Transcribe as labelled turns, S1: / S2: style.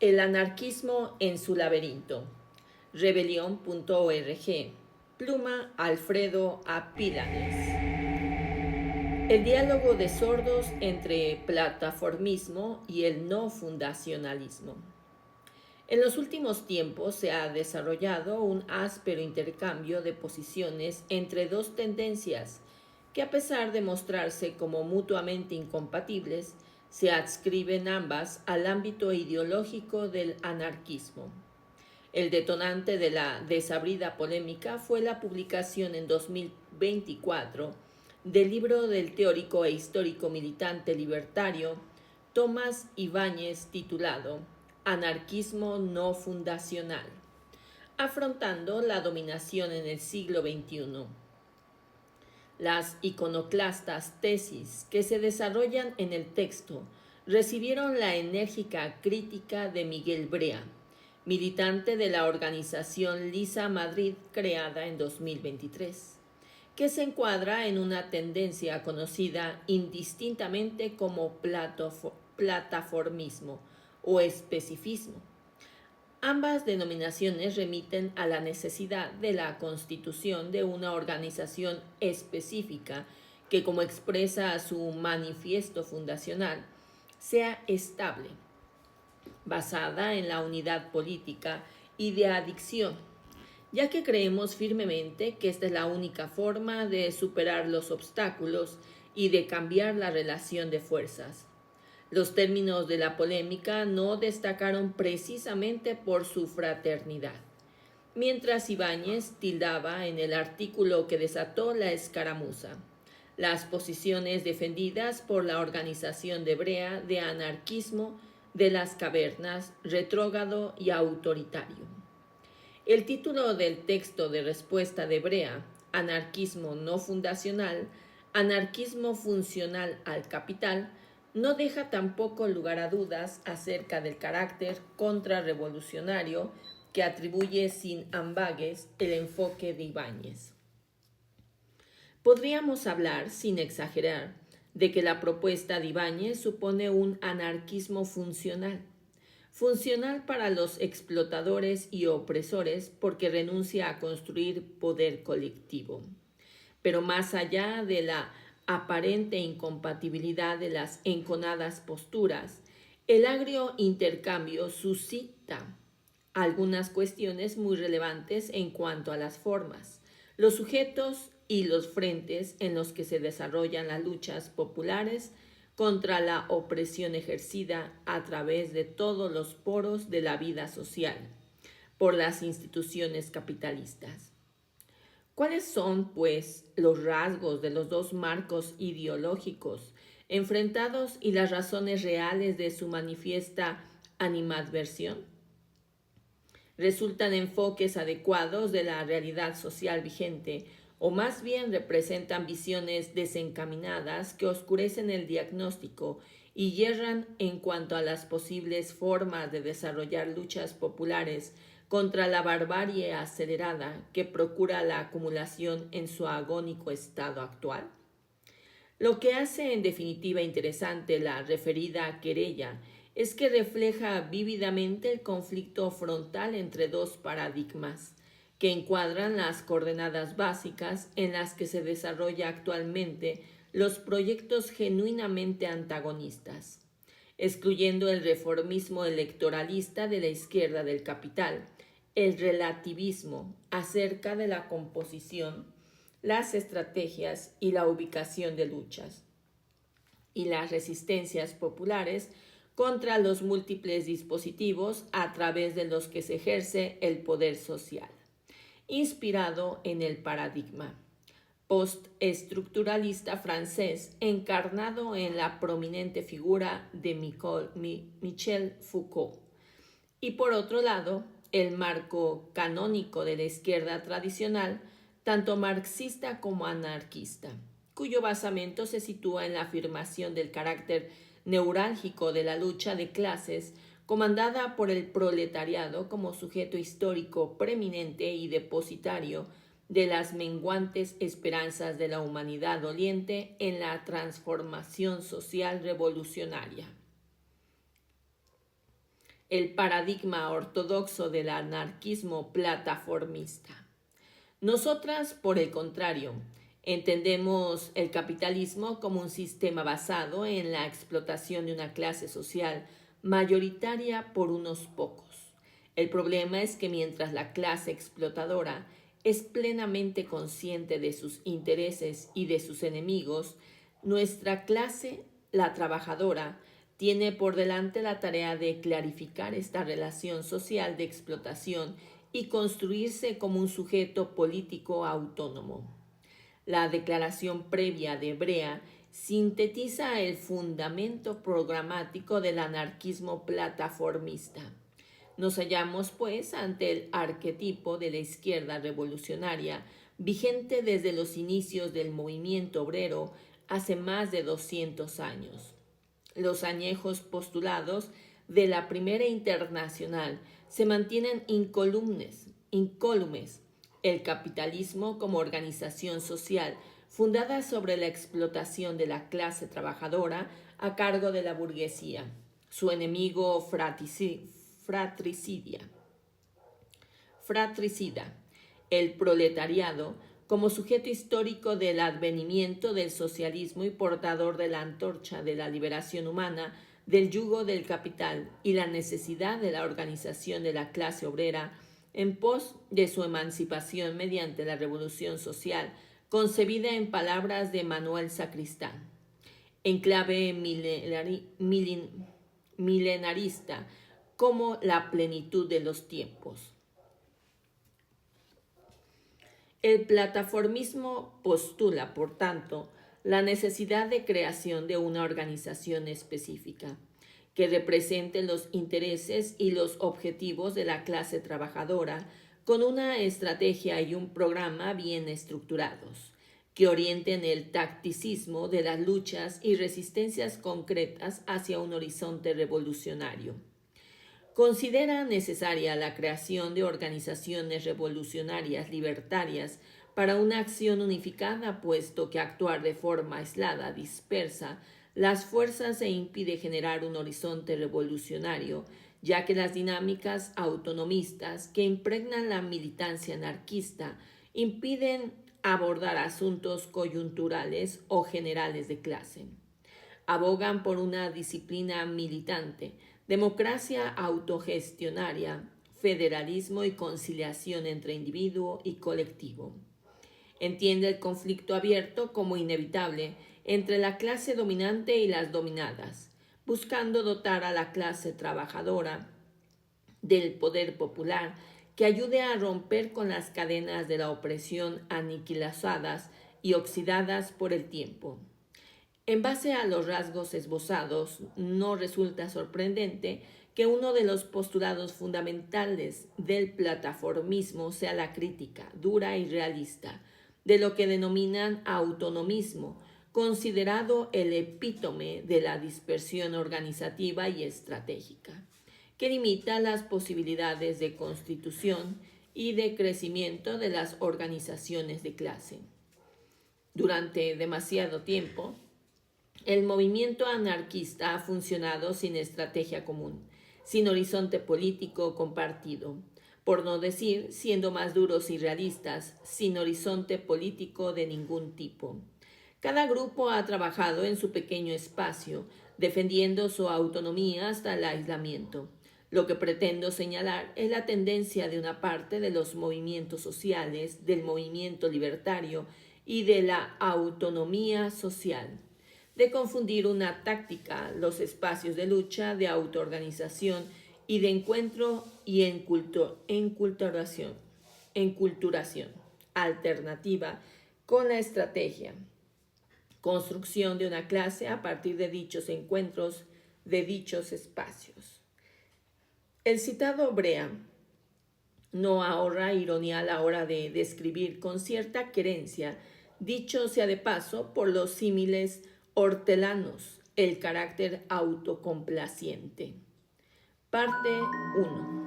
S1: El anarquismo en su laberinto. Rebelión.org. Pluma Alfredo Apilanes. El diálogo de sordos entre plataformismo y el no fundacionalismo. En los últimos tiempos se ha desarrollado un áspero intercambio de posiciones entre dos tendencias que, a pesar de mostrarse como mutuamente incompatibles, se adscriben ambas al ámbito ideológico del anarquismo. El detonante de la desabrida polémica fue la publicación en 2024 del libro del teórico e histórico militante libertario Tomás Ibáñez titulado Anarquismo no fundacional, afrontando la dominación en el siglo XXI. Las iconoclastas tesis que se desarrollan en el texto recibieron la enérgica crítica de Miguel Brea, militante de la organización Lisa Madrid creada en 2023, que se encuadra en una tendencia conocida indistintamente como plataformismo o especificismo. Ambas denominaciones remiten a la necesidad de la constitución de una organización específica que, como expresa su manifiesto fundacional, sea estable, basada en la unidad política y de adicción, ya que creemos firmemente que esta es la única forma de superar los obstáculos y de cambiar la relación de fuerzas. Los términos de la polémica no destacaron precisamente por su fraternidad, mientras Ibáñez tildaba en el artículo que desató la escaramuza las posiciones defendidas por la organización de Brea de anarquismo de las cavernas, retrógrado y autoritario. El título del texto de respuesta de Brea, Anarquismo no fundacional, Anarquismo funcional al capital, no deja tampoco lugar a dudas acerca del carácter contrarrevolucionario que atribuye sin ambages el enfoque de Ibáñez. Podríamos hablar, sin exagerar, de que la propuesta de Ibáñez supone un anarquismo funcional para los explotadores y opresores porque renuncia a construir poder colectivo. Pero más allá de la aparente incompatibilidad de las enconadas posturas, el agrio intercambio suscita algunas cuestiones muy relevantes en cuanto a las formas, los sujetos y los frentes en los que se desarrollan las luchas populares contra la opresión ejercida a través de todos los poros de la vida social por las instituciones capitalistas. ¿Cuáles son, pues, los rasgos de los dos marcos ideológicos enfrentados y las razones reales de su manifiesta animadversión? ¿Resultan enfoques adecuados de la realidad social vigente o más bien representan visiones desencaminadas que oscurecen el diagnóstico y yerran en cuanto a las posibles formas de desarrollar luchas populares contra la barbarie acelerada que procura la acumulación en su agónico estado actual? Lo que hace en definitiva interesante la referida querella es que refleja vívidamente el conflicto frontal entre dos paradigmas que encuadran las coordenadas básicas en las que se desarrolla actualmente los proyectos genuinamente antagonistas, excluyendo el reformismo electoralista de la izquierda del capital, el relativismo acerca de la composición, las estrategias y la ubicación de luchas, y las resistencias populares contra los múltiples dispositivos a través de los que se ejerce el poder social, inspirado en el paradigma postestructuralista francés encarnado en la prominente figura de Michel Foucault, y por otro lado, el marco canónico de la izquierda tradicional, tanto marxista como anarquista, cuyo basamento se sitúa en la afirmación del carácter neurálgico de la lucha de clases comandada por el proletariado como sujeto histórico preeminente y depositario de las menguantes esperanzas de la humanidad doliente en la transformación social revolucionaria. el paradigma ortodoxo del anarquismo plataformista. Nosotras, por el contrario, entendemos el capitalismo como un sistema basado en la explotación de una clase social mayoritaria por unos pocos. El problema es que mientras la clase explotadora es plenamente consciente de sus intereses y de sus enemigos, nuestra clase, la trabajadora, tiene por delante la tarea de clarificar esta relación social de explotación y construirse como un sujeto político autónomo. La declaración previa de Brea sintetiza el fundamento programático del anarquismo plataformista. Nos hallamos, pues, ante el arquetipo de la izquierda revolucionaria vigente desde los inicios del movimiento obrero hace más de 200 años. Los añejos postulados de la Primera Internacional se mantienen incólumes. El capitalismo como organización social fundada sobre la explotación de la clase trabajadora a cargo de la burguesía, su enemigo fratricida, el proletariado como sujeto histórico del advenimiento del socialismo y portador de la antorcha de la liberación humana del yugo del capital y la necesidad de la organización de la clase obrera en pos de su emancipación mediante la revolución social, concebida en palabras de Manuel Sacristán. En clave milenarista, como la plenitud de los tiempos. El plataformismo postula, por tanto, la necesidad de creación de una organización específica que represente los intereses y los objetivos de la clase trabajadora con una estrategia y un programa bien estructurados, que orienten el tacticismo de las luchas y resistencias concretas hacia un horizonte revolucionario. Considera necesaria la creación de organizaciones revolucionarias libertarias para una acción unificada, puesto que actuar de forma aislada, dispersa, las fuerzas e impide generar un horizonte revolucionario, ya que las dinámicas autonomistas que impregnan la militancia anarquista impiden abordar asuntos coyunturales o generales de clase. Abogan por una disciplina militante, democracia autogestionaria, federalismo y conciliación entre individuo y colectivo. Entiende el conflicto abierto como inevitable entre la clase dominante y las dominadas, buscando dotar a la clase trabajadora del poder popular que ayude a romper con las cadenas de la opresión aniquiladas y oxidadas por el tiempo. En base a los rasgos esbozados, no resulta sorprendente que uno de los postulados fundamentales del plataformismo sea la crítica dura y realista de lo que denominan autonomismo, considerado el epítome de la dispersión organizativa y estratégica, que limita las posibilidades de constitución y de crecimiento de las organizaciones de clase. Durante demasiado tiempo, el movimiento anarquista ha funcionado sin estrategia común, sin horizonte político compartido, por no decir, siendo más duros y realistas, sin horizonte político de ningún tipo. Cada grupo ha trabajado en su pequeño espacio, defendiendo su autonomía hasta el aislamiento. Lo que pretendo señalar es la tendencia de una parte de los movimientos sociales, del movimiento libertario y de la autonomía social, de confundir una táctica, los espacios de lucha, de autoorganización y de encuentro y enculturación alternativa con la estrategia, construcción de una clase a partir de dichos encuentros, de dichos espacios. El citado Brea no ahorra ironía a la hora de describir con cierta querencia, dicho sea de paso por los símiles hortelanos, el carácter autocomplaciente. Parte 1.